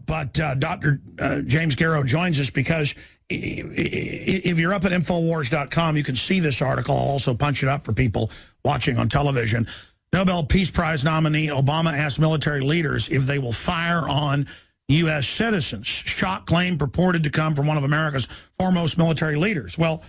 But Dr. James Garrow joins us because if you're up at Infowars.com, you can see this article. I'll also punch it up for people watching on television. Nobel Peace Prize nominee Obama asked military leaders if they will fire on U.S. citizens. Shock claim purported to come from one of America's foremost military leaders. Well,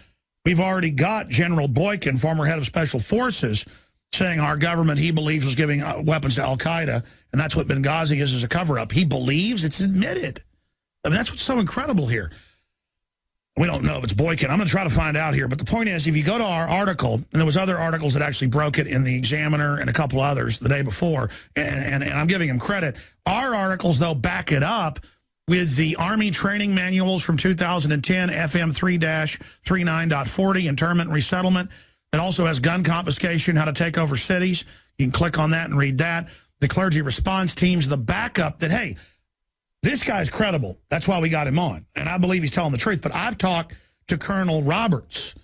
we've already got General Boykin, former head of Special Forces, saying our government, he believes, was giving weapons to al-Qaeda, and that's what Benghazi is as a cover-up. He believes, it's admitted. I mean, that's what's so incredible here. We don't know if it's Boykin. I'm going to try to find out here. But the point is, if you go to our article, and there was other articles that actually broke it in the Examiner and a couple others the day before, and I'm giving him credit. Our articles, though, back it up with the Army training manuals from 2010, FM 3-39.40, internment and resettlement. It also has gun confiscation, how to take over cities. You can click on that and read that. The clergy response teams, the backup that, hey, this guy's credible. That's why we got him on. And I believe he's telling the truth. But I've talked to Colonel Roberts,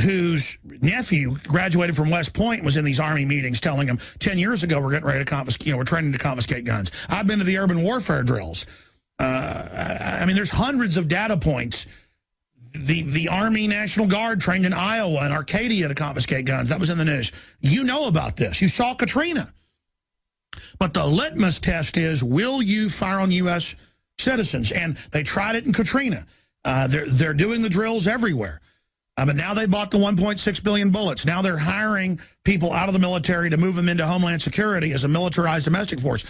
whose nephew graduated from West Point and was in these Army meetings telling him 10 years ago we're getting ready to confiscate, we're training to confiscate guns. I've been to the urban warfare drills. I mean, there's hundreds of data points. The Army National Guard trained in Iowa and Arcadia to confiscate guns. That was in the news. You know about this. You saw Katrina. But the litmus test is, will you fire on U.S. citizens? And they tried it in Katrina. They're doing the drills everywhere. But now they bought the 1.6 billion bullets. Now they're hiring people out of the military to move them into Homeland Security as a militarized domestic force.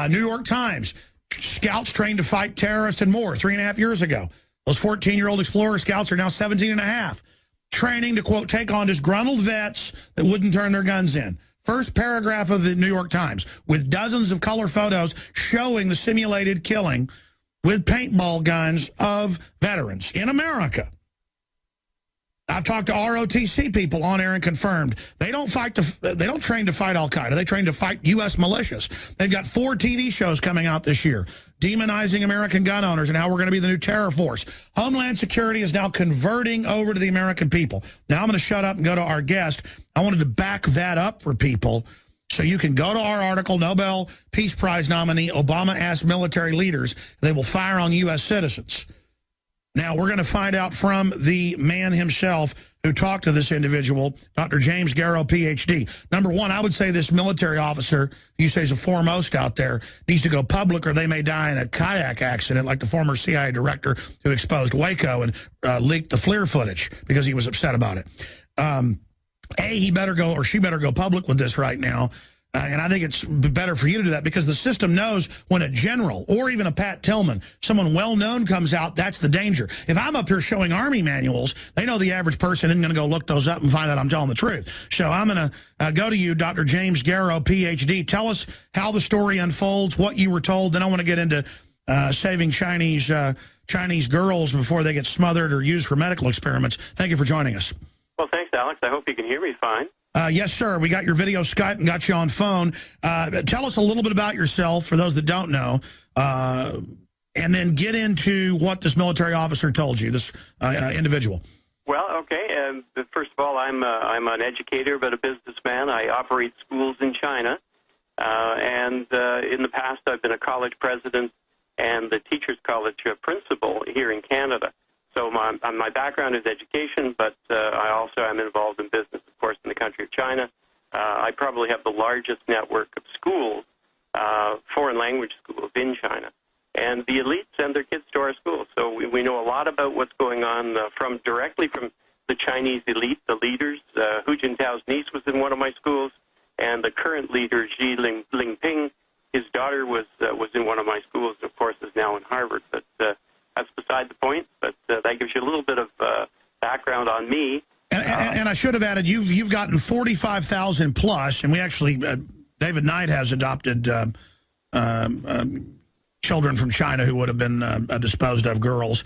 New York Times, scouts trained to fight terrorists and more 3.5 years ago. Those 14-year-old Explorer scouts are now 17 and a half, training to, quote, take on disgruntled vets that wouldn't turn their guns in. First paragraph of the New York Times, with dozens of color photos showing the simulated killing with paintball guns of veterans in America. I've talked to ROTC people on air and confirmed they don't train to fight al-Qaeda. They train to fight U.S. militias. They've got 4 TV shows coming out this year, demonizing American gun owners and how we're going to be the new terror force. Homeland Security is now converting over to the American people. Now I'm going to shut up and go to our guest. I wanted to back that up for people so you can go to our article, Nobel Peace Prize nominee Obama asked military leaders if they will fire on U.S. citizens. Now, we're going to find out from the man himself who talked to this individual, Dr. James Garrow, Ph.D. Number one, I would say this military officer, you say is a foremost out there, needs to go public or they may die in a kayak accident like the former CIA director who exposed Waco and leaked the FLIR footage because he was upset about it. He better go or she better go public with this right now. And I think it's better for you to do that because the system knows when a general or even a Pat Tillman, someone well-known comes out, that's the danger. If I'm up here showing Army manuals, they know the average person isn't going to go look those up and find out I'm telling the truth. So I'm going to go to you, Dr. James Garrow, Ph.D. Tell us how the story unfolds, what you were told. Then I want to get into saving Chinese girls before they get smothered or used for medical experiments. Thank you for joining us. Well, thanks, Alex. I hope you can hear me fine. Yes, sir. We got your video Skype and got you on phone. Tell us a little bit about yourself, for those that don't know, and then get into what this military officer told you, this individual. Well, okay. First of all, I'm an educator but a businessman. I operate schools in China. And in the past, I've been a college president and the Teachers College principal here in Canada. So my background is education, but I also am involved in business, of course, in the country of China. I probably have the largest network of schools, foreign language schools in China. And the elites send their kids to our schools. So we know a lot about what's going on directly from the Chinese elite, the leaders. Hu Jintao's niece was in one of my schools, and the current leader, Xi Jinping, his daughter was in one of my schools, and of course is now in Harvard. But that's beside the point, but that gives you a little bit of background on me. And I should have added, you've gotten 45,000 plus, and we actually, David Knight has adopted children from China who would have been disposed of, girls.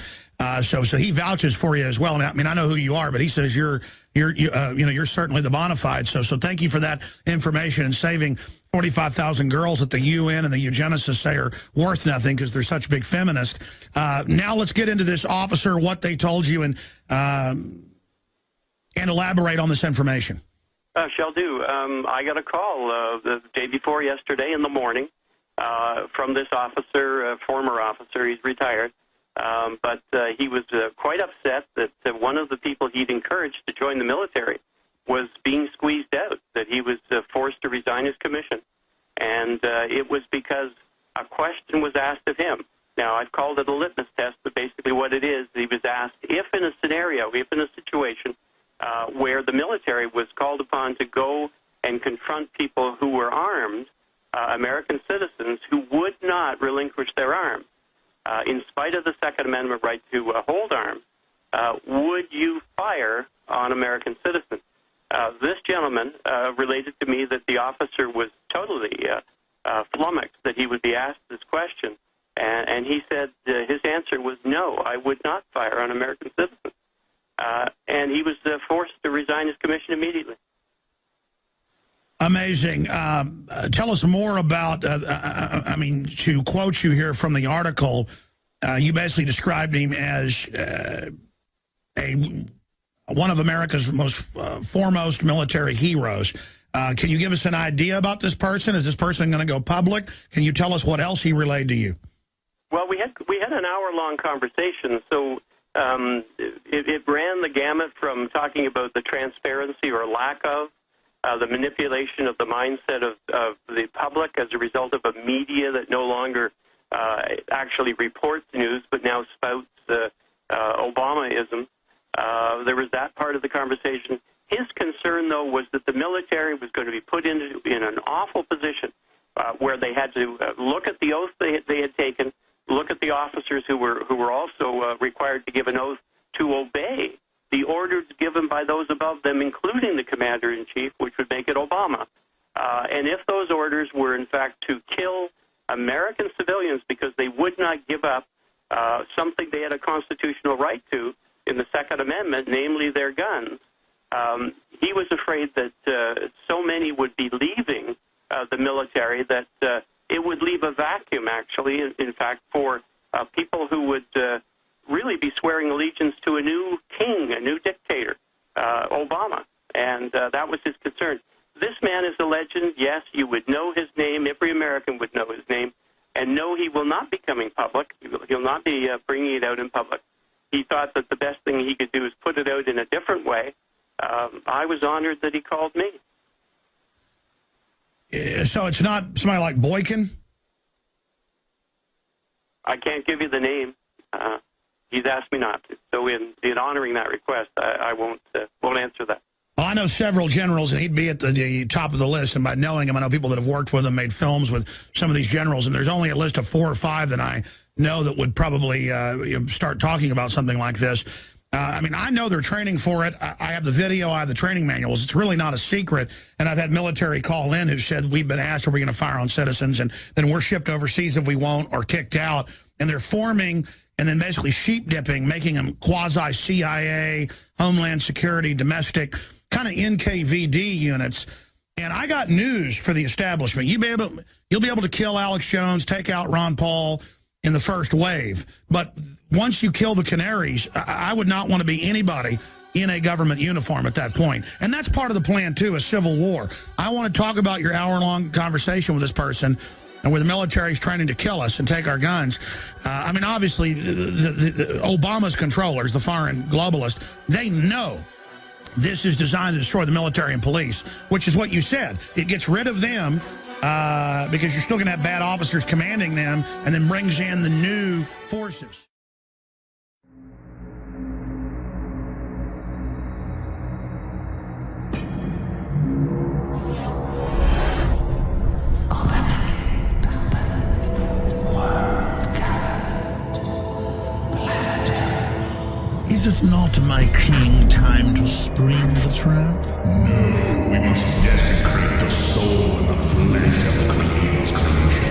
So he vouches for you as well. I mean, I know who you are, but he says you're certainly the bona fide. So thank you for that information and saving 45,000 girls that the UN and the eugenicists say are worth nothing because they're such big feminists. Now let's get into this officer, what they told you, and elaborate on this information. Shall do. I got a call the day before yesterday in the morning from this officer, former officer. He's retired. But he was quite upset that one of the people he'd encouraged to join the military was being squeezed out, that he was forced to resign his commission. And it was because a question was asked of him. Now, I've called it a litmus test, but basically what it is, he was asked if in a scenario, if in a situation where the military was called upon to go and confront people who were armed, American citizens who would not relinquish their arms, in spite of the Second Amendment right to hold arms, would you fire on American citizens? This gentleman related to me that the officer was totally flummoxed that he would be asked this question, and he said his answer was no, I would not fire on American citizens. And he was forced to resign his commission immediately. Amazing. Tell us more about, I mean, to quote you here from the article, you basically described him as one of America's most foremost military heroes. Can you give us an idea about this person? Is this person going to go public? Can you tell us what else he relayed to you? Well, we had an hour-long conversation, so it ran the gamut from talking about the transparency or lack of, the manipulation of the mindset of the public as a result of a media that no longer actually reports news, but now spouts Obamaism. There was that part of the conversation. His concern, though, was that the military was going to be put in an awful position where they had to look at the oath they had taken, look at the officers who were also required to give an oath to obey the orders given by those above them, including the commander-in-chief, which would make it Obama. And if those orders were, in fact, to kill American civilians because they would not give up something they had a constitutional right to in the Second Amendment, namely their guns, he was afraid that so many would be leaving the military that it would leave a vacuum, actually, in fact, for people who would really be swearing allegiance to a new king, a new dictator, Obama. And that was his concern. This man is a legend. Yes, you would know his name. Every American would know his name. And no, he will not be coming public. He'll not be bringing it out in public. He thought that the best thing he could do is put it out in a different way. I was honored that he called me. So it's not somebody like Boykin? I can't give you the name. He's asked me not to. So in honoring that request, I won't answer that. Well, I know several generals, and he'd be at the top of the list. And by knowing him, I know people that have worked with him, made films with some of these generals. And there's only a list of 4 or 5 that I know that would probably start talking about something like this. I mean, I know they're training for it. I have the video. I have the training manuals. It's really not a secret. And I've had military call in who said, we've been asked, are we going to fire on citizens? And then we're shipped overseas if we won't, or kicked out. And they're forming and then basically sheep dipping, making them quasi-CIA, Homeland Security, domestic, kind of NKVD units. And I got news for the establishment. You'll be able to kill Alex Jones, take out Ron Paul in the first wave. But once you kill the canaries, I would not want to be anybody in a government uniform at that point. And that's part of the plan, too, a civil war. I want to talk about your hour-long conversation with this person and where the military is training to kill us and take our guns. I mean, obviously, the Obama's controllers, the foreign globalists, they know this is designed to destroy the military and police, which is what you said. It gets rid of them because you're still going to have bad officers commanding them, and then brings in the new forces. Is it not, my king, time to spring the trap? No, we must desecrate the soul and the flesh of the Creator's creation.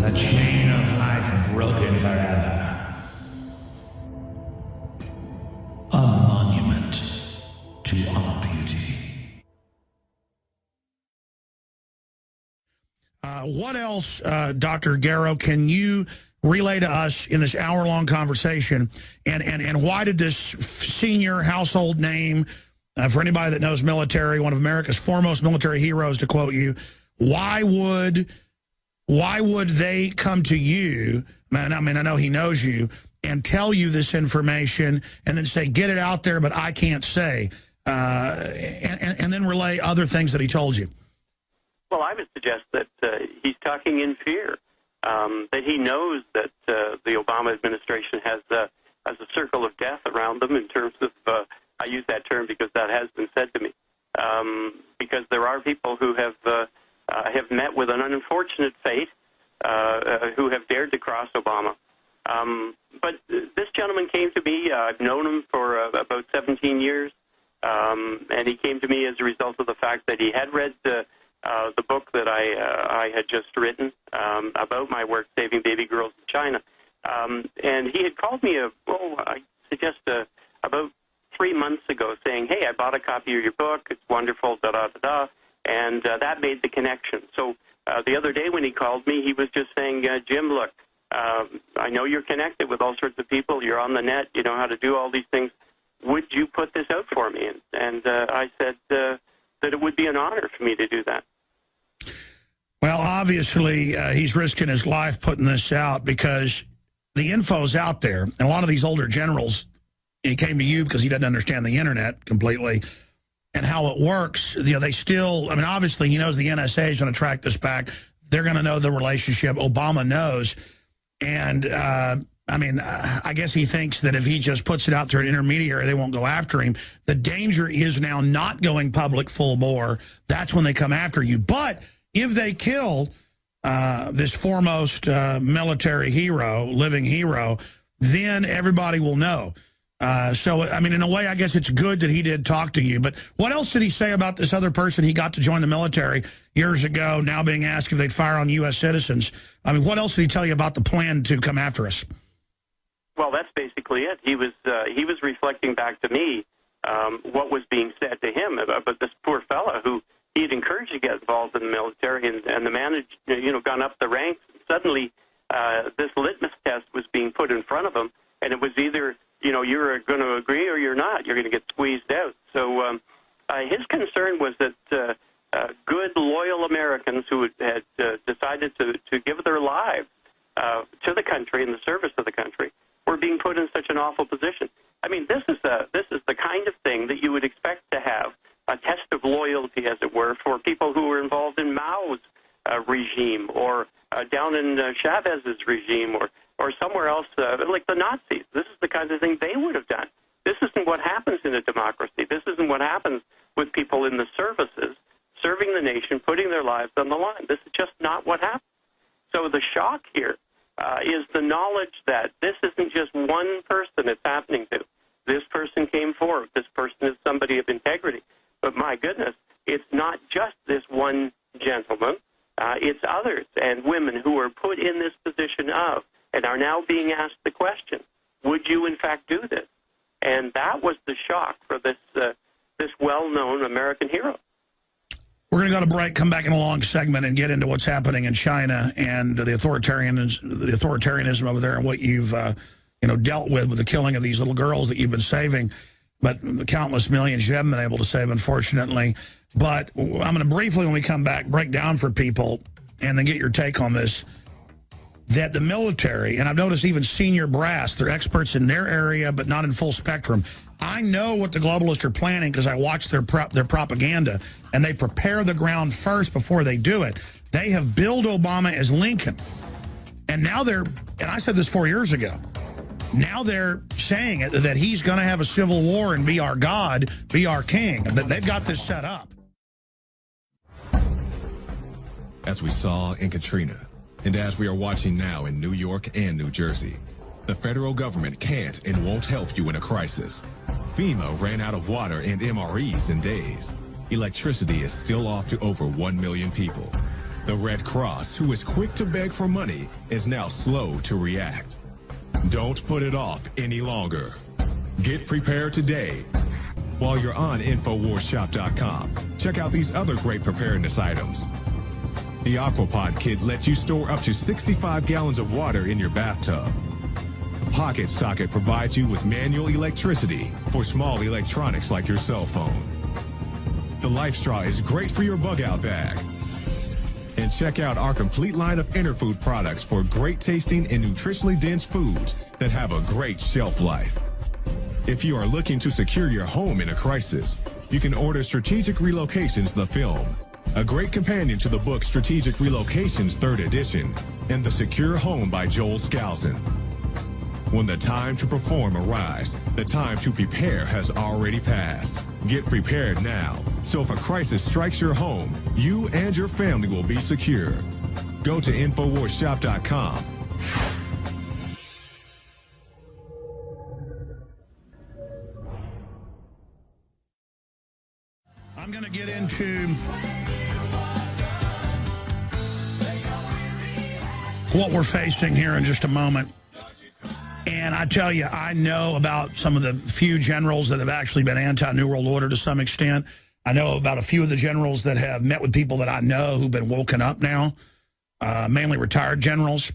The chain of life broken forever. A monument to our beauty. What else, Dr. Garrow, can you relay to us in this hour-long conversation? And why did this senior household name For anybody that knows military, one of America's foremost military heroes, to quote you, why would they come to you? I know he knows you, and tell you this information and then say, get it out there, but I can't say, and then relay other things that he told you? Well, I would suggest that he's talking in fear, that he knows that the Obama administration has a circle of death around them in terms of, I use that term because that has been said to me, because there are people who have met with an unfortunate fate, who have dared to cross Obama. But this gentleman came to me. I've known him for about 17 years, and he came to me as a result of the fact that he had read the book that I had just written about my work saving baby girls in China. And he had called me, I suggest about 3 months ago, saying, hey, I bought a copy of your book. It's wonderful, da-da-da-da. And that made the connection. So the other day when he called me, he was just saying, Jim, look, I know you're connected with all sorts of people. You're on the net. You know how to do all these things. Would you put this out for me? And I said that it would be an honor for me to do that. Well, obviously, he's risking his life putting this out because the info's out there. And a lot of these older generals, he came to you because he doesn't understand the internet completely and how it works. You know, they still, obviously he knows the NSA is going to track this back. They're going to know the relationship. Obama knows. And, I guess he thinks that if he just puts it out through an intermediary, they won't go after him. The danger is now not going public full bore. That's when they come after you. But if they kill this foremost military hero, living hero, then everybody will know. So, in a way, I guess it's good that he did talk to you. But what else did he say about this other person he got to join the military years ago, now being asked if they'd fire on U.S. citizens? What else did he tell you about the plan to come after us? Well, that's basically it. He was reflecting back to me what was being said to him about this poor fella who he had encouraged to get involved in the military, and the man had, gone up the ranks. Suddenly, this litmus test was being put in front of him, and it was either, you're going to agree or you're not. You're going to get squeezed out. So his concern was that good, loyal Americans who had decided to give their lives to the country in the service of the country were being put in such an awful position. This is the kind of thing that you would expect to have a test of loyalty, as it were, for people who were involved in Mao's regime or down in Chavez's regime or somewhere else like the Nazis. This is the kind of thing they would have done. This isn't what happens in a democracy. This isn't what happens with people in the services, serving the nation, putting their lives on the line. This is just not what happens. So the shock here is the knowledge that this isn't just one person it's happening to. This person came forward. This person is somebody of integrity. But my goodness, it's not just this one gentleman. It's others and women who are put in this position of and are now being asked the question, would you in fact do this? And that was the shock for this well-known American hero. We're going to go to break, come back in a long segment, and get into what's happening in China and the authoritarianism over there and what you've dealt with the killing of these little girls that you've been saving, but the countless millions you haven't been able to save, unfortunately. But I'm going to briefly, when we come back, break down for people and then get your take on this, that the military, and I've noticed even senior brass, they're experts in their area, but not in full spectrum. I know what the globalists are planning because I watch their propaganda, and they prepare the ground first before they do it. They have billed Obama as Lincoln. And now and I said this 4 years ago, now they're saying that he's going to have a civil war and be our God, be our king. They've got this set up. As we saw in Katrina, and as we are watching now in New York and New Jersey, the federal government can't and won't help you in a crisis. FEMA ran out of water and MREs in days. Electricity is still off to over 1 million people. The Red Cross, who is quick to beg for money, is now slow to react. Don't put it off any longer. Get prepared today. While you're on InfoWarsShop.com, check out these other great preparedness items. The Aquapod kit lets you store up to 65 gallons of water in your bathtub. pocket socket provides you with manual electricity for small electronics like your cell phone. The Life Straw is great for your bug-out bag. And check out our complete line of Interfood products for great tasting and nutritionally dense foods that have a great shelf life. If you are looking to secure your home in a crisis, you can order Strategic Relocations, the film, a great companion to the book Strategic Relocations 3rd edition, and The Secure Home by Joel Skousen. When the time to perform arrives, the time to prepare has already passed. Get prepared now, so if a crisis strikes your home, you and your family will be secure. Go to InfoWarsShop.com. I'm going to get into what we're facing here in just a moment. And I tell you, I know about some of the few generals that have actually been anti-New World Order to some extent. I know about a few of the generals that have met with people that I know who've been woken up now, mainly retired generals.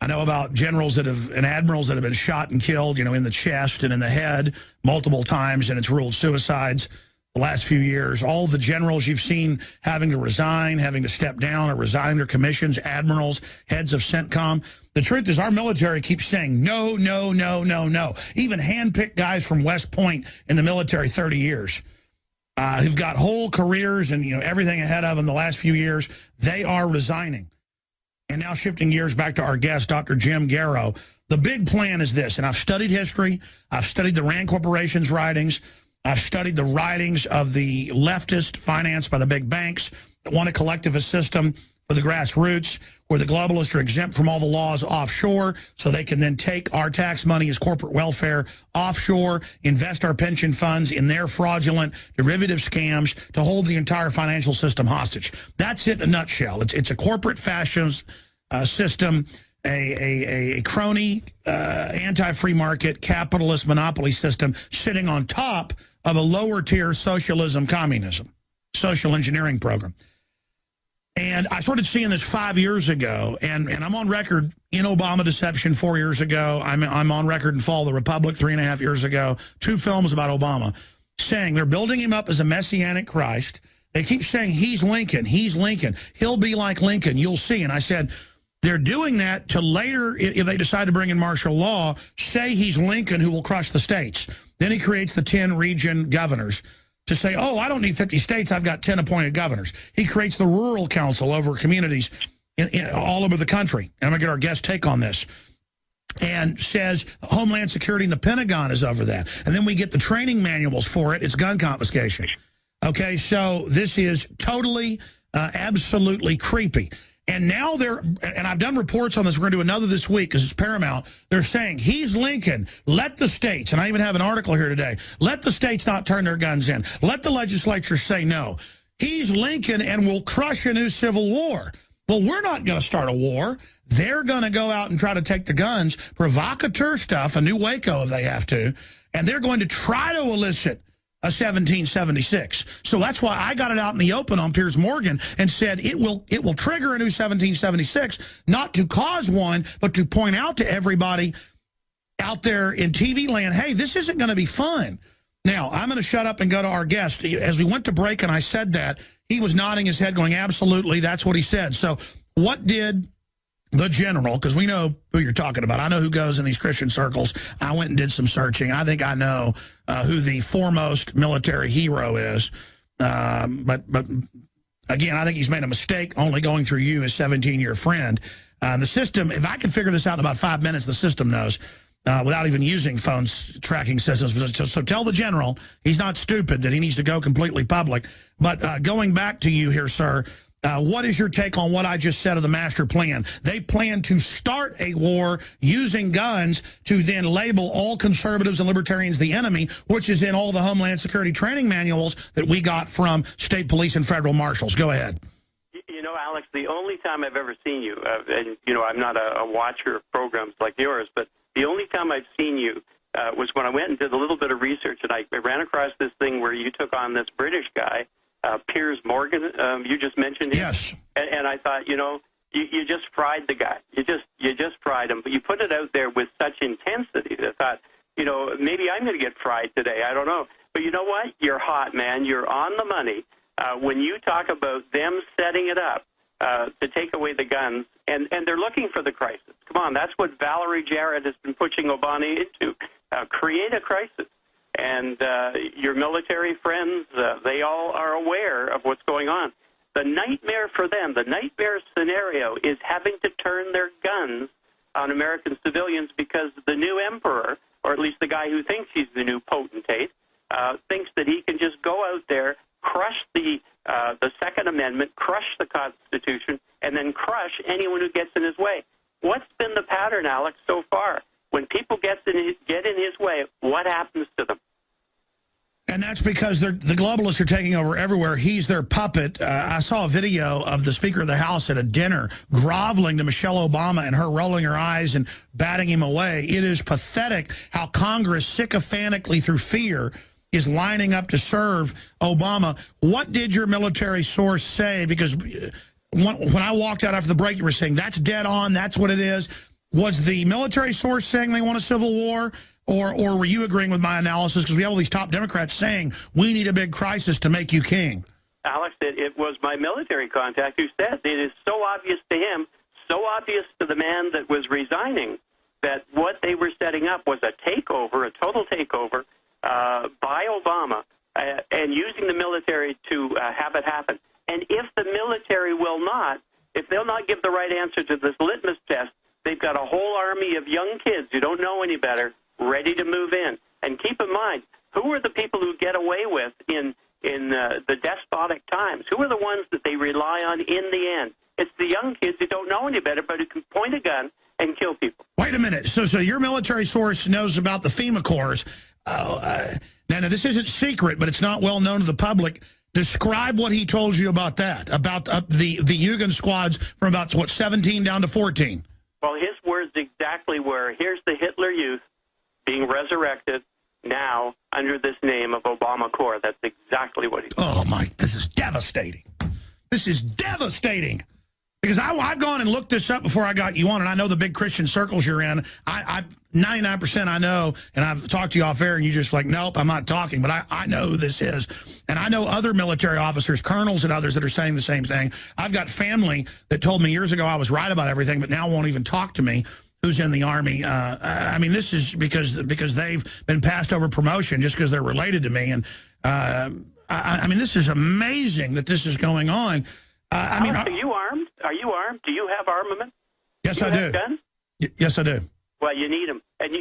I know about generals that have, and admirals that have been shot and killed, you know, in the chest and in the head multiple times, and it's ruled suicides the last few years. All the generals you've seen having to resign, having to step down or resigning their commissions, admirals, heads of CENTCOM. The truth is our military keeps saying no, no, no, no, no. Even handpicked guys from West Point in the military 30 years who've got whole careers and, you know, everything ahead of them the last few years, they are resigning. And now shifting gears back to our guest, Dr. Jim Garrow. The big plan is this, and I've studied history. I've studied the Rand Corporation's writings. I've studied the writings of the leftist financed by the big banks that want a collectivist system for the grassroots, where the globalists are exempt from all the laws offshore, so they can then take our tax money as corporate welfare offshore, invest our pension funds in their fraudulent derivative scams to hold the entire financial system hostage. That's it in a nutshell. It's a corporate fascist system, a crony, anti-free market, capitalist monopoly system sitting on top of a lower-tier socialism, communism, social engineering program. And I started seeing this 5 years ago, and I'm on record in Obama Deception 4 years ago. I'm on record in Fall of the Republic 3.5 years ago, 2 films about Obama, saying they're building him up as a messianic Christ. They keep saying he's Lincoln, he'll be like Lincoln, you'll see. And I said, they're doing that to later, if they decide to bring in martial law, say he's Lincoln who will crush the states. Then he creates the 10 region governors to say, oh, I don't need 50 states, I've got 10 appointed governors. He creates the rural council over communities all over the country. And I'm going to get our guest take on this. And says Homeland Security and the Pentagon is over that. And then we get the training manuals for it. It's gun confiscation. Okay, so this is totally, absolutely creepy. And now and I've done reports on this, we're going to do another this week because it's paramount. They're saying, he's Lincoln, let the states, and I even have an article here today, let the states not turn their guns in. Let the legislature say no. He's Lincoln and will crush a new civil war. Well, we're not going to start a war. They're going to go out and try to take the guns, provocateur stuff, a new Waco if they have to, and they're going to try to elicit a 1776. So that's why I got it out in the open on Piers Morgan and said it will trigger a new 1776, not to cause one, but to point out to everybody out there in TV land, hey, this isn't going to be fun. Now, I'm going to shut up and go to our guest. As we went to break and I said that, he was nodding his head going, absolutely, that's what he said. So what did the general, because we know who you're talking about. I know who goes in these Christian circles. I went and did some searching. I think I know who the foremost military hero is. But again, I think he's made a mistake only going through you, his 17-year friend. The system, if I can figure this out in about 5 minutes, the system knows without even using phone tracking systems. So tell the general he's not stupid, that he needs to go completely public. But going back to you here, sir, what is your take on what I just said of the master plan? They plan to start a war using guns to then label all conservatives and libertarians the enemy, which is in all the Homeland Security training manuals that we got from state police and federal marshals. Go ahead. You know, Alex, the only time I've ever seen you, and, you know, I'm not a watcher of programs like yours, but the only time I've seen you was when I went and did a little bit of research, and I ran across this thing where you took on this British guy, Piers Morgan, you just mentioned him. Yes. And I thought, you know, you just fried the guy. You just fried him. But you put it out there with such intensity that I thought, maybe I'm going to get fried today. I don't know. But you know what? You're hot, man. You're on the money. When you talk about them setting it up to take away the guns, and they're looking for the crisis. Come on, that's what Valerie Jarrett has been pushing Obama into. Create a crisis. And your military friends, they all are aware of what's going on. The nightmare for them, the nightmare scenario is having to turn their guns on American civilians because the new emperor, or at least the guy who thinks he's the new potentate, thinks that he can just go out there, crush the Second Amendment, crush the Constitution, and then crush anyone who gets in his way. What's been the pattern, Alex, so far? When people get in his way, what happens to them? And that's because the globalists are taking over everywhere. He's their puppet. I saw a video of the Speaker of the House at a dinner groveling to Michelle Obama and her rolling her eyes and batting him away. It is pathetic how Congress sycophantically, through fear, is lining up to serve Obama. What did your military source say? Because when I walked out after the break, you were saying, that's dead on, that's what it is. Was the military source saying they want a civil war? Or were you agreeing with my analysis? Because we have all these top Democrats saying, we need a big crisis to make you king. Alex, it was my military contact who said it is so obvious to him, so obvious to the man that was resigning, that what they were setting up was a takeover, a total takeover by Obama, and using the military to have it happen. And if the military will not, if they'll not give the right answer to this litmus test, they've got a whole army of young kids who don't know any better, ready to move in. And keep in mind, who are the people who get away with in the despotic times? Who are the ones that they rely on in the end? It's the young kids who don't know any better, but who can point a gun and kill people. Wait a minute. So your military source knows about the FEMA Corps. Now, this isn't secret, but it's not well known to the public. Describe what he told you about that, about the Yugen squads from about, 17 down to 14. Well, his words exactly were, here's the Hitler Youth being resurrected now under this name of Obama Corps. That's exactly what he said. Oh, my, this is devastating. This is devastating. Because I've gone and looked this up before I got you on, and I know the big Christian circles you're in. 99% I know, and I've talked to you off air, and you just like, nope, I'm not talking. But I know who this is. And I know other military officers, colonels and others that are saying the same thing. I've got family that told me years ago I was right about everything, but now won't even talk to me, who's in the Army. I mean, this is because they've been passed over promotion just because they're related to me. And, I mean, this is amazing that this is going on. I mean, are you armed? Are you armed? Do you have armament? Yes, I do. Guns? Yes, I do. Well, you need them. And,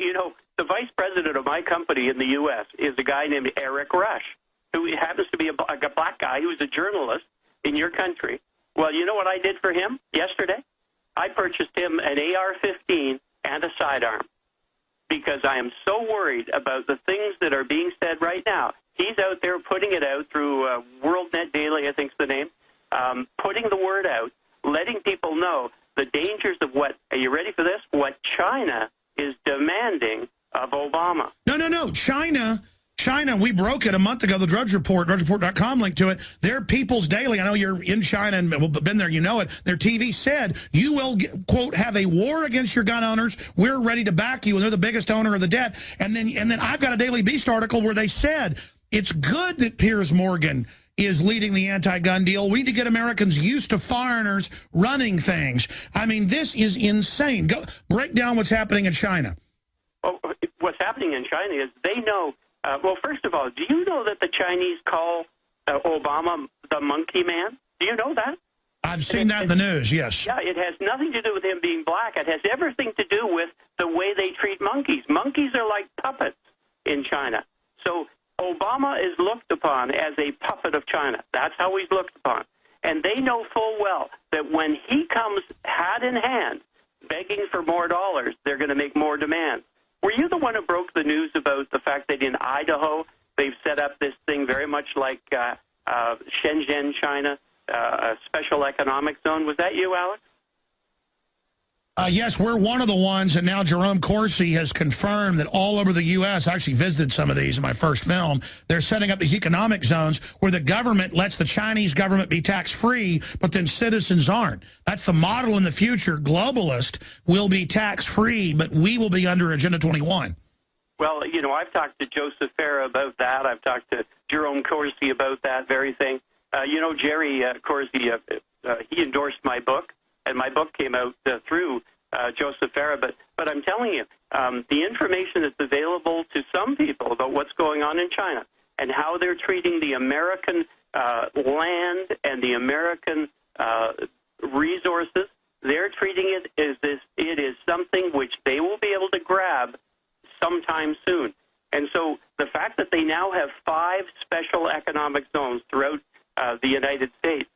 the vice president of my company in the U.S. is a guy named Eric Rush, who happens to be a black guy who's a journalist in your country. Well, you know what I did for him yesterday? I purchased him an AR-15 and a sidearm because I am so worried about the things that are being said right now. He's out there putting it out through WorldNet Daily, I think's the name, putting the word out, letting people know the dangers of what, are you ready for this? What China is demanding of Obama. No. China, we broke it a month ago, the Drudge Report, drudgereport.com link to it. Their People's Daily, I know you're in China and been there, you know it. Their TV said, you will, quote, have a war against your gun owners. We're ready to back you, and they're the biggest owner of the debt. And then I've got a Daily Beast article where they said, it's good that Piers Morgan is leading the anti-gun deal. We need to get Americans used to foreigners running things. I mean, this is insane. Go break down what's happening in China. Well, what's happening in China is they know, well, first of all, do you know that the Chinese call Obama the monkey man? Do you know that? I've seen that in the news, yes. Yeah, it has nothing to do with him being black. It has everything to do with the way they treat monkeys. Monkeys are like puppets in China. So Obama is looked upon as a puppet of China. That's how he's looked upon. And they know full well that when he comes hat in hand begging for more dollars, they're going to make more demands. Were you the one who broke the news about the fact that in Idaho they've set up this thing very much like Shenzhen, China, a special economic zone? Was that you, Alex? Yes, we're one of the ones, and now Jerome Corsi has confirmed that all over the U.S., I actually visited some of these in my first film, they're setting up these economic zones where the government lets the Chinese government be tax-free, but then citizens aren't. That's the model in the future. Globalist will be tax-free, but we will be under Agenda 21. Well, you know, I've talked to Joseph Farah about that. I've talked to Jerome Corsi about that very thing. You know, Jerry Corsi, he endorsed my book, and my book came out through Joseph Farah. But I'm telling you, the information that's available to some people about what's going on in China and how they're treating the American land and the American resources, they're treating it as this. It is something which they will be able to grab sometime soon. And so the fact that they now have 5 special economic zones throughout the United States,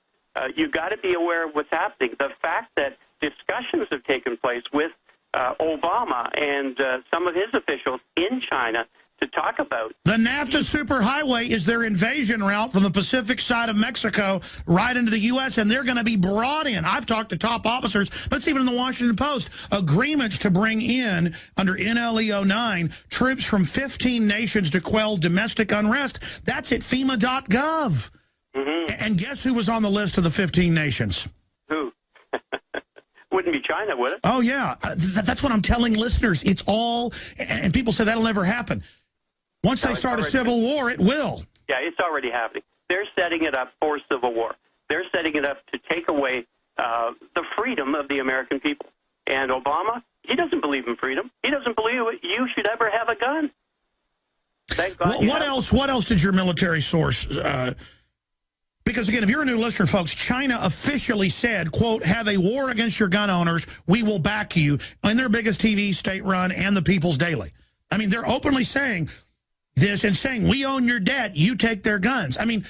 you've got to be aware of what's happening. The fact that discussions have taken place with Obama and some of his officials in China to talk about. The NAFTA superhighway is their invasion route from the Pacific side of Mexico right into the U.S., and they're going to be brought in. I've talked to top officers, but it's even in the Washington Post, agreements to bring in, under NLE 09, troops from 15 nations to quell domestic unrest. That's at FEMA.gov. Mm-hmm. And guess who was on the list of the 15 nations? Who? Wouldn't be China, would it? Oh, yeah. That's what I'm telling listeners. It's all, and people say that'll never happen. Once they start a civil war, it will. Yeah, it's already happening. They're setting it up for civil war. They're setting it up to take away the freedom of the American people. And Obama, he doesn't believe in freedom. He doesn't believe you should ever have a gun. Thank God. Well, what else did your military source... because, again, if you're a new listener, folks, China officially said, quote, have a war against your gun owners. We will back you. In their biggest TV, state-run, and the People's Daily. I mean, they're openly saying this and saying, we own your debt, you take their guns. I mean,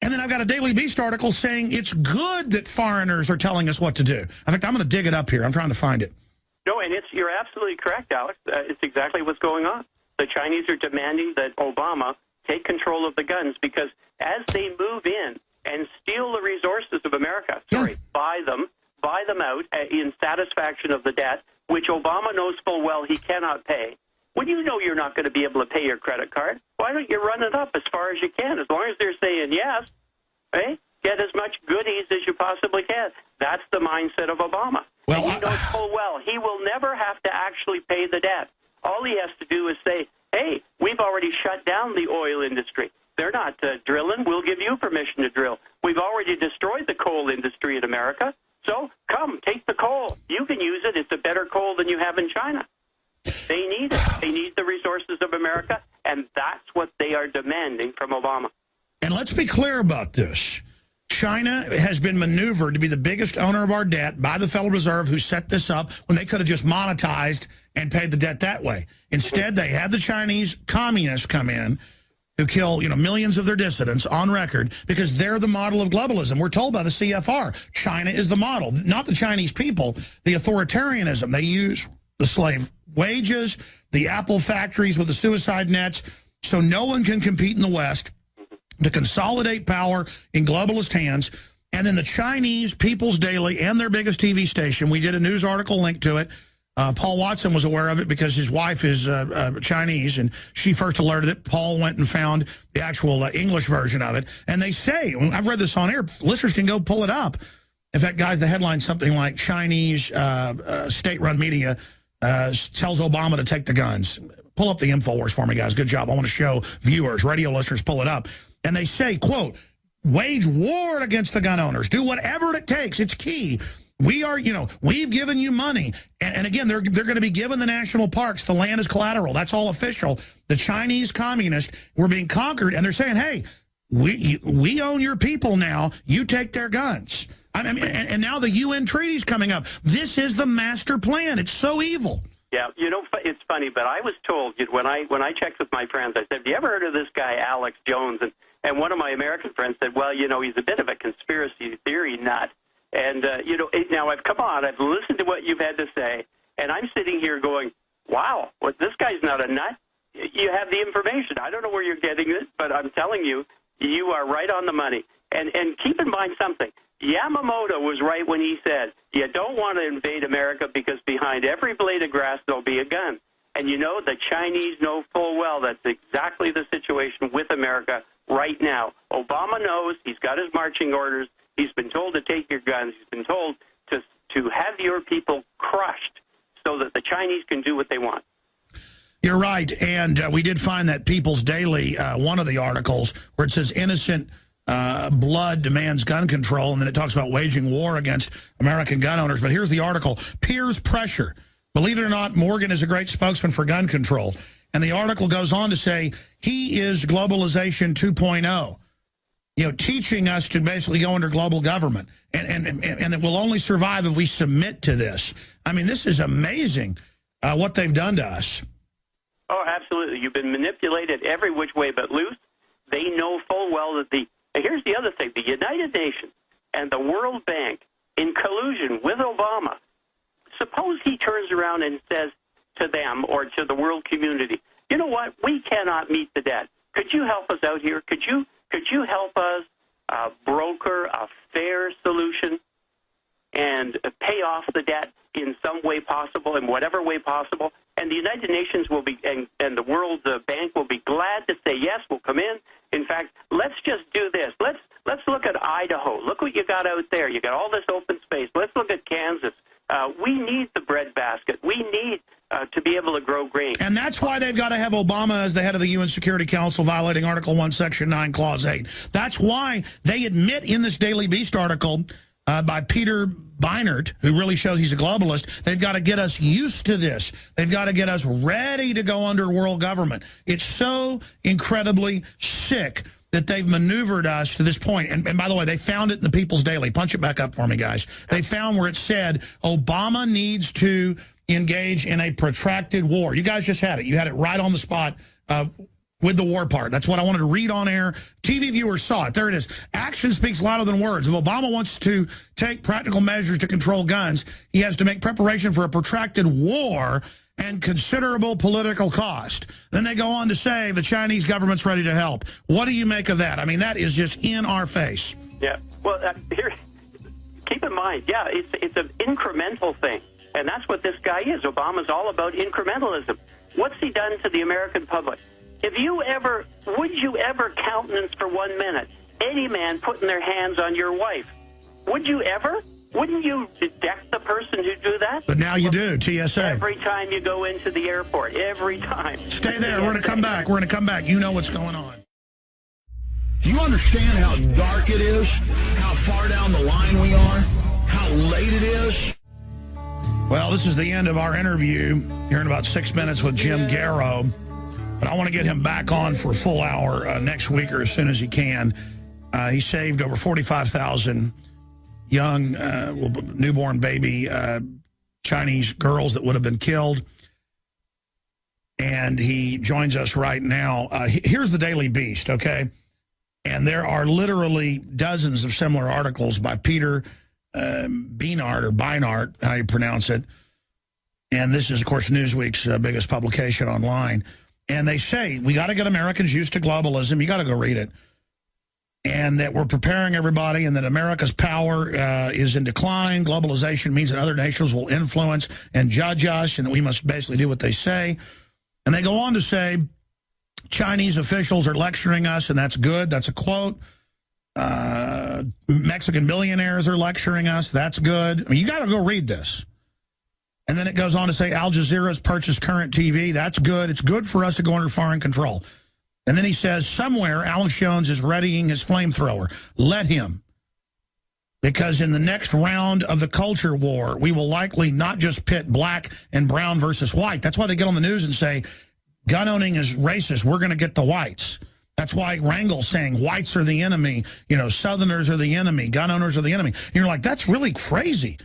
and then I've got a Daily Beast article saying it's good that foreigners are telling us what to do. In fact, I'm going to dig it up here. I'm trying to find it. No, and you're absolutely correct, Alex. It's exactly what's going on. The Chinese are demanding that Obama take control of the guns because as they move in and steal the resources of America, buy them out in satisfaction of the debt, which Obama knows full well he cannot pay. When you know you're not going to be able to pay your credit card, why don't you run it up as far as you can? As long as they're saying yes, right? Get as much goodies as you possibly can. That's the mindset of Obama. Well, and he knows full well he will never have to actually pay the debt. All he has to do is say, hey, we've already shut down the oil industry. They're not drilling. We'll give you permission to drill. We've already destroyed the coal industry in America. So come, take the coal. You can use it. It's a better coal than you have in China. They need it. They need the resources of America, and that's what they are demanding from Obama. And let's be clear about this. China has been maneuvered to be the biggest owner of our debt by the Federal Reserve, who set this up when they could have just monetized and paid the debt that way. Instead, they had the Chinese communists come in who kill, millions of their dissidents on record because they're the model of globalism. We're told by the CFR, China is the model, not the Chinese people, the authoritarianism. They use the slave wages, the Apple factories with the suicide nets, so no one can compete in the West, to consolidate power in globalist hands. And then the Chinese People's Daily and their biggest TV station, we did a news article linked to it. Paul Watson was aware of it because his wife is Chinese, and she first alerted it. Paul went and found the actual English version of it. And they say, I've read this on air, listeners can go pull it up. In fact, guys, the headline's something like Chinese state-run media tells Obama to take the guns. Pull up the InfoWars for me, guys. Good job. I want to show viewers, radio listeners, pull it up. And they say, quote, wage war against the gun owners. Do whatever it takes. It's key. We are, we've given you money. And again, they're going to be given the national parks. The land is collateral. That's all official. The Chinese communists were being conquered, and they're saying, hey, we own your people now. You take their guns. I mean, and now the UN treaty's coming up. This is the master plan. It's so evil. Yeah, it's funny, but I was told when I checked with my friends, I said, have you ever heard of this guy, Alex Jones? And one of my American friends said, well, he's a bit of a conspiracy theory nut. And, now I've listened to what you've had to say, and I'm sitting here going, wow, this guy's not a nut. You have the information. I don't know where you're getting it, but I'm telling you, You are right on the money. And keep in mind something. Yamamoto was right when he said, you don't want to invade America because behind every blade of grass there'll be a gun. And you know, the Chinese know full well that's exactly the situation with America right now. Obama knows. He's got his marching orders. He's been told to take your guns. He's been told to have your people crushed so that the Chinese can do what they want. You're right. And we did find that People's Daily, one of the articles, where it says innocent blood demands gun control, and then it talks about waging war against American gun owners. But here's the article. Peers pressure. Believe it or not, Morgan is a great spokesman for gun control. And the article goes on to say he is globalization 2.0, you know, teaching us to basically go under global government. And it will only survive if we submit to this. I mean, this is amazing what they've done to us. Oh, absolutely. You've been manipulated every which way but loose. They know full well that here's the other thing, the United Nations and the World Bank, in collusion with Obama, suppose he turns around and says to them or to the world community, you know what, we cannot meet the debt. Could you help us out here? Could you help us broker a fair solution and pay off the debt in some way possible, in whatever way possible? And the United Nations will be, and the World Bank will be glad to say, yes, we'll come in. In fact, let's just do this. Let's look at Idaho. Look what you got out there. You got all this open space. Let's look at Kansas. We need the breadbasket. We need to be able to grow grain. And that's why they've got to have Obama as the head of the UN Security Council, violating Article 1, Section 9, Clause 8. That's why they admit in this Daily Beast article by Peter Beinart, who really shows he's a globalist, they've got to get us used to this. They've got to get us ready to go under world government. It's so incredibly sick that they've maneuvered us to this point. And by the way, they found it in the People's Daily. Punch it back up for me, guys. They found where it said Obama needs to engage in a protracted war. You guys just had it. You had it right on the spot with the war part. That's what I wanted to read on air. TV viewers saw it. There it is. Action speaks louder than words. If Obama wants to take practical measures to control guns, he has to make preparation for a protracted war and considerable political cost. Then they go on to say the Chinese government's ready to help. What do you make of that? I mean, that is just in our face. Yeah. Well, here, keep in mind, yeah, it's an incremental thing. And that's what this guy is. Obama's all about incrementalism. What's he done to the American public? Would you ever countenance for 1 minute any man putting their hands on your wife? Would you ever? Wouldn't you deck the person who do that? But now you do, TSA. Every time you go into the airport, every time. Stay there. We're going to come back. We're going to come back. You know what's going on. Do you understand how dark it is? How far down the line we are? How late it is? Well, this is the end of our interview here in about 6 minutes with Jim Garrow. But I want to get him back on for a full hour next week or as soon as he can. He saved over 45,000 young, newborn baby Chinese girls that would have been killed. And he joins us right now. Here's the Daily Beast, okay? And there are literally dozens of similar articles by Peter Beinart, or Beinart, how you pronounce it. And this is, of course, Newsweek's biggest publication online. And they say, we got to get Americans used to globalism. You got to go read it. And that we're preparing everybody, and that America's power is in decline. Globalization means that other nations will influence and judge us, and that we must basically do what they say. And they go on to say, Chinese officials are lecturing us, and that's good. That's a quote. Mexican billionaires are lecturing us. That's good. I mean, you got to go read this. And then it goes on to say Al Jazeera's purchased Current TV. That's good. It's good for us to go under foreign control. And then he says, somewhere Alex Jones is readying his flamethrower. Let him. Because in the next round of the culture war, we will likely not just pit black and brown versus white. That's why they get on the news and say, gun owning is racist. We're going to get the whites. That's why Rangel's saying whites are the enemy. You know, Southerners are the enemy. Gun owners are the enemy. And you're like, that's really crazy.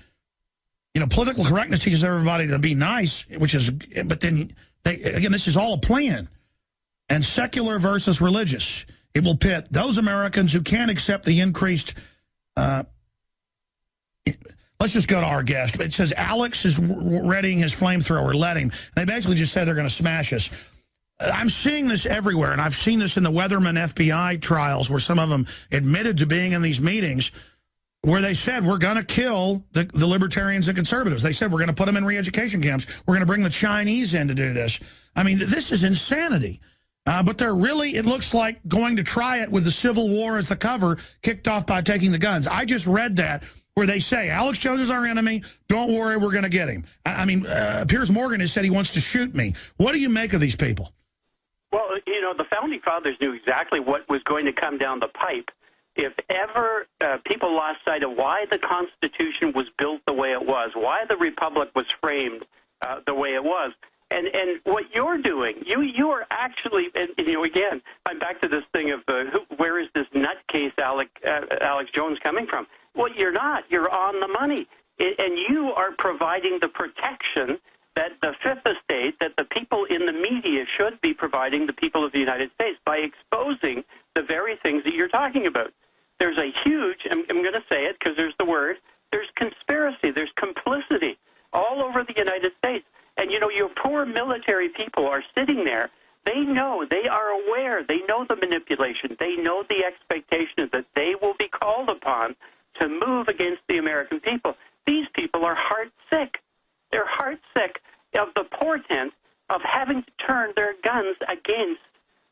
You know, political correctness teaches everybody to be nice, which is, but then, again, this is all a plan. And secular versus religious. It will pit those Americans who can't accept the increased, let's just go to our guest. It says Alex is readying his flamethrower. Let him. They basically just say they're going to smash us. I'm seeing this everywhere, and I've seen this in the Weatherman FBI trials where some of them admitted to being in these meetings where they said, we're going to kill the libertarians and conservatives. They said, we're going to put them in re-education camps. We're going to bring the Chinese in to do this. I mean, this is insanity. But they're really, it looks like, going to try it with the Civil War as the cover, kicked off by taking the guns. I just read that where they say, Alex Jones is our enemy. Don't worry, we're going to get him. I mean, Piers Morgan has said he wants to shoot me. What do you make of these people? Well, you know, the Founding Fathers knew exactly what was going to come down the pipe. If ever people lost sight of why the Constitution was built the way it was, why the Republic was framed the way it was, and what you're doing, you are actually, and you know, again, I'm back to this thing of where is this nutcase Alex Jones coming from? Well, you're not. You're on the money, and you are providing the protection that the Fifth Estate, that the people in the media should be providing the people of the United States by exposing the very things that you're talking about. There's a huge, I'm going to say it because there's the word, there's conspiracy, there's complicity all over the United States. And, you know, your poor military people are sitting there. They know, they are aware, they know the manipulation, they know the expectation that they will be called upon to move against the American people. These people are heart-sick. They're heart-sick of the portent of having to turn their guns against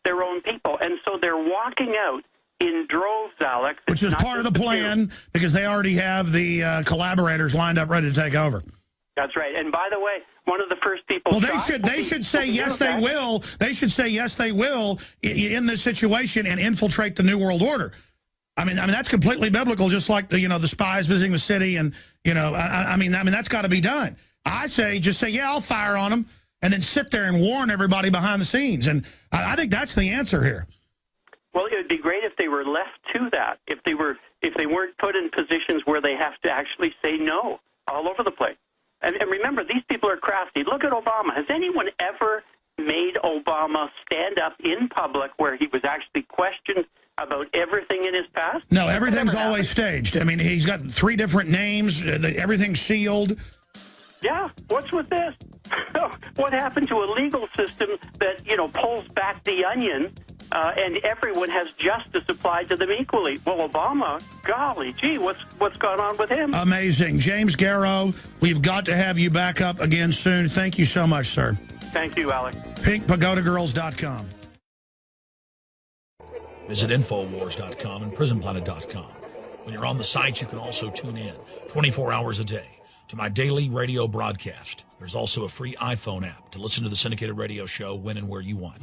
their own people. And so they're walking out in droves, Alex. Which is part of the plan, because they already have the collaborators lined up ready to take over. That's right. And by the way, one of the first people... Well, they should say yes, they will. They should say yes, they will in this situation and infiltrate the New World Order. I mean, that's completely biblical, just like the spies visiting the city, and I mean that's got to be done. I say just say yeah, I'll fire on them, and then sit there and warn everybody behind the scenes. And I think that's the answer here. Well, it would be great if they were left to that. If they weren't put in positions where they have to actually say no all over the place. And remember, these people are crafty. Look at Obama. Has anyone ever made Obama stand up in public where he was actually questioned about everything in his past? No, everything's always staged. I mean, he's got 3 different names. Everything's sealed. Yeah, what's with this? What happened to a legal system that, pulls back the onion and everyone has justice applied to them equally? Well, Obama, golly gee, what's gone on with him? Amazing. James Garrow, we've got to have you back up again soon. Thank you so much, sir. Thank you, Alex. PinkPagodaGirls.com. Visit Infowars.com and PrisonPlanet.com. When you're on the site, you can also tune in 24 hours a day to my daily radio broadcast. There's also a free iPhone app to listen to the syndicated radio show when and where you want.